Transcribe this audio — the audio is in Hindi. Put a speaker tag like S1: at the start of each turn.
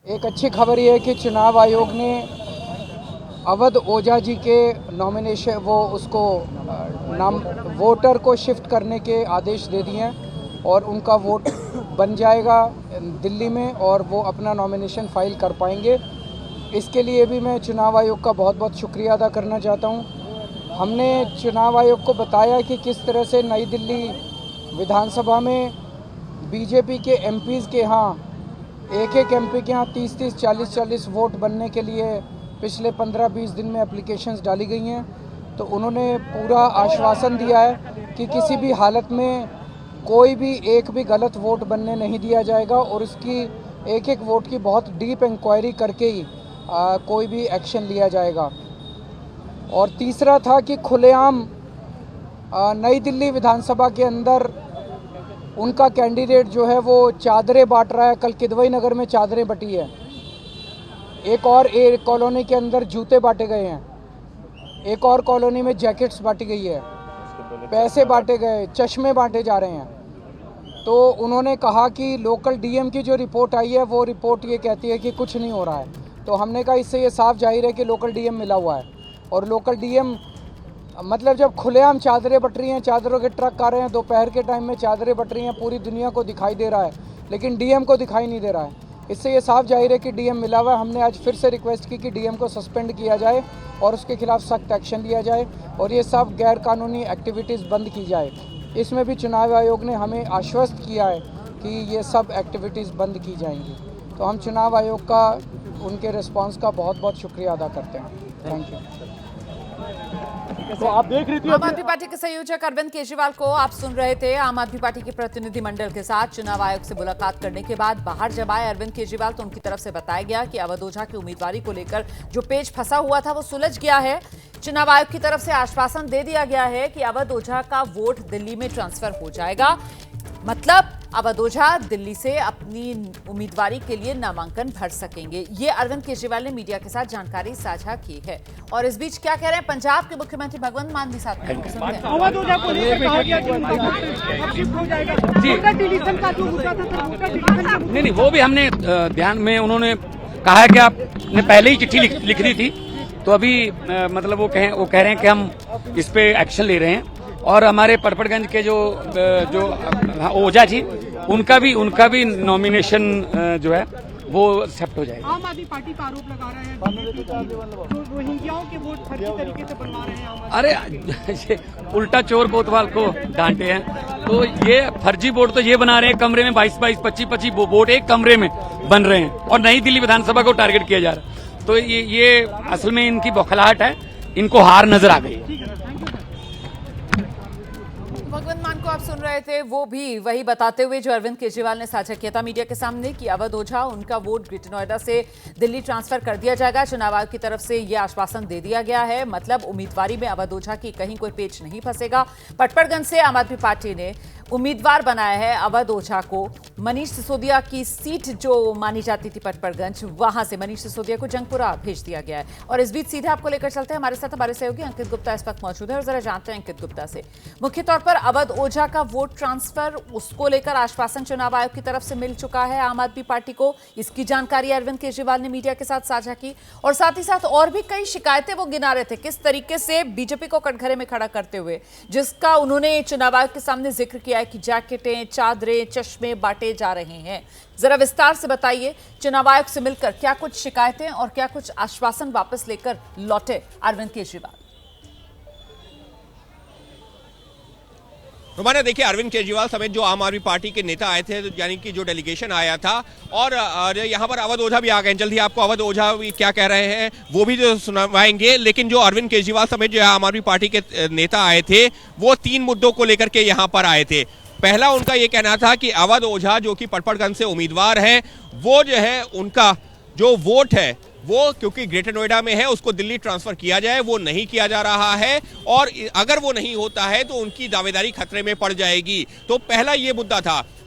S1: एक अच्छी खबर ये है कि चुनाव आयोग ने अवध ओझा जी के नॉमिनेशन उसको नाम वोटर को शिफ्ट करने के आदेश दे दिए हैं और उनका वोट बन जाएगा दिल्ली में और वो अपना नॉमिनेशन फाइल कर पाएंगे। इसके लिए भी मैं चुनाव आयोग का बहुत बहुत शुक्रिया अदा करना चाहता हूँ। हमने चुनाव आयोग को बताया कि किस तरह से नई दिल्ली विधानसभा में बीजेपी के एमपीज़ के यहाँ एक एमपी के यहाँ 30-30, 40-40 वोट बनने के लिए पिछले 15-20 दिन में एप्लीकेशंस डाली गई हैं। तो उन्होंने पूरा आश्वासन दिया है कि किसी भी हालत में कोई भी एक भी गलत वोट बनने नहीं दिया जाएगा और इसकी एक वोट की बहुत डीप इंक्वायरी करके ही कोई भी एक्शन लिया जाएगा। और तीसरा था कि खुलेआम नई दिल्ली विधानसभा के अंदर उनका कैंडिडेट जो है वो चादरें बांट रहा है। कल किदवई नगर में चादरें बटी है, एक कॉलोनी के अंदर जूते बांटे गए हैं, एक और कॉलोनी में जैकेट्स बांटी गई है, पैसे बांटे गए, चश्मे बांटे जा रहे हैं। तो उन्होंने कहा कि लोकल डीएम की जो रिपोर्ट आई है वो रिपोर्ट ये कहती है कि कुछ नहीं हो रहा है। तो हमने कहा इससे ये साफ जाहिर है कि लोकल डीएम मिला हुआ है और लोकल डीएम मतलब जब खुलेआम चादरें बट रही हैं, चादरों के ट्रक आ रहे हैं, दोपहर के टाइम में चादरें बट रही हैं, पूरी दुनिया को दिखाई दे रहा है लेकिन डीएम को दिखाई नहीं दे रहा है। इससे ये साफ जाहिर है कि डीएम मिला हुआ है। हमने आज फिर से रिक्वेस्ट की कि डीएम को सस्पेंड किया जाए और उसके खिलाफ सख्त एक्शन लिया जाए और ये सब गैर कानूनी एक्टिविटीज़ बंद की जाए। इसमें भी चुनाव आयोग ने हमें आश्वस्त किया है कि ये सब एक्टिविटीज़ बंद की जाएंगी। तो हम चुनाव आयोग का उनके रिस्पांस का बहुत बहुत शुक्रिया अदा करते हैं। Thank you.
S2: तो आप देख रही थी
S3: आम आदमी पार्टी के संयोजक अरविंद केजरीवाल को आप सुन रहे थे। आम आदमी पार्टी के प्रतिनिधिमंडल के साथ चुनाव आयोग से मुलाकात करने के बाद बाहर जब आए अरविंद केजरीवाल तो उनकी तरफ से बताया गया कि अवध ओझा की उम्मीदवारी को लेकर जो पेच फंसा हुआ था वो सुलझ गया है। चुनाव आयोग की तरफ से आश्वासन दे दिया गया है कि अवध ओझा का वोट दिल्ली में ट्रांसफर हो जाएगा। मतलब अवध ओझा दिल्ली से अपनी उम्मीदवारी के लिए नामांकन भर सकेंगे। ये अरविंद केजरीवाल ने मीडिया के साथ जानकारी साझा की है। और इस बीच क्या कह रहे हैं पंजाब के मुख्यमंत्री भगवंत मान भी साथ में
S2: अवध ओझा को लेकर कहा गया कि उनका वोट शिफ्ट हो जाएगा। वोटर डिलीशन का जो मुद्दा था सर, वोटर डिलीशन
S4: नहीं, वो भी हमने ध्यान में उन्होंने कहा है कि आपने पहले ही चिट्ठी लिख दी थी। तो अभी मतलब वो कह रहे हैं कि हम इस पे एक्शन ले रहे हैं और हमारे परपड़गंज के जो ओझा जी उनका भी नॉमिनेशन जो है वो एक्सेप्ट हो जाएगा।
S2: आम आदमी पार्टी पर आरोप लगा रहे हैं जो रोहिंग्याओं के वोट फर्जी तरीके से बनवा रहे हैं।
S4: अरे उल्टा चोर कोतवाल को डांटे हैं। तो ये फर्जी वोट तो ये बना रहे हैं, कमरे में 22-22, 25-25 वोट एक कमरे में बन रहे हैं और नई दिल्ली विधानसभा को टारगेट किया जा रहा है। तो ये असल में इनकी बौखलाहट है, इनको हार नजर आ गई।
S3: भगवंत मान को आप सुन रहे थे, वो भी वही बताते हुए जो अरविंद केजरीवाल ने साझा किया था मीडिया के सामने कि अवध ओझा उनका वोट ग्रेटर नोएडा से दिल्ली ट्रांसफर कर दिया जाएगा। चुनाव आयोग की तरफ से यह आश्वासन दे दिया गया है। मतलब उम्मीदवारी में अवध ओझा की कहीं कोई पेच नहीं फंसेगा। पटपड़गंज से आम आदमी पार्टी ने उम्मीदवार बनाया है अवध ओझा को। मनीष सिसोदिया की सीट जो मानी जाती थी पटपड़गंज, वहां से मनीष सिसोदिया को जंगपुरा भेज दिया गया है। और इस बीच सीधे आपको लेकर चलते हैं, हमारे साथ हमारे सहयोगी अंकित गुप्ता इस वक्त मौजूद है और जरा जानते हैं अंकित गुप्ता से मुख्य तौर पर अवध ओझा का वोट ट्रांसफर, उसको लेकर आश्वासन चुनाव आयोग की तरफ से मिल चुका है आम आदमी पार्टी को। इसकी जानकारी अरविंद केजरीवाल ने मीडिया के साथ साझा की और साथ ही साथ और भी कई शिकायतें वो गिना रहे थे किस तरीके से बीजेपी को कटघरे में खड़ा करते हुए, जिसका उन्होंने चुनाव आयोग के सामने जिक्र किया है कि जैकेटें, चादरें, चश्मे बांटे जा रहे हैं। जरा विस्तार से बताइए, चुनाव आयोग से मिलकर क्या कुछ शिकायतें और क्या कुछ आश्वासन वापस लेकर लौटे अरविंद केजरीवाल।
S5: रुमाना, देखिए अरविंद केजरीवाल समेत जो आम आदमी पार्टी के नेता आए थे, यानी कि जो डेलीगेशन आया था, और यहाँ पर अवध ओझा भी आ गए। जल्दी आपको अवध ओझा भी क्या कह रहे हैं वो भी जो सुनवाएंगे। लेकिन जो अरविंद केजरीवाल समेत जो आम आदमी पार्टी के नेता आए थे वो 3 मुद्दों को लेकर के यहाँ पर आए थे। पहला उनका ये कहना था कि अवध ओझा जो कि पटपड़गंज से उम्मीदवार है, वो जो है उनका जो वोट है वो क्योंकि ग्रेटर नोएडा में है उसको दिल्ली ट्रांसफर किया जाए, वो नहीं किया जा रहा है और अगर वो नहीं होता है तो उनकी दावेदारी खतरे में पड़ जाएगी। तो पहला ये मुद्दा था।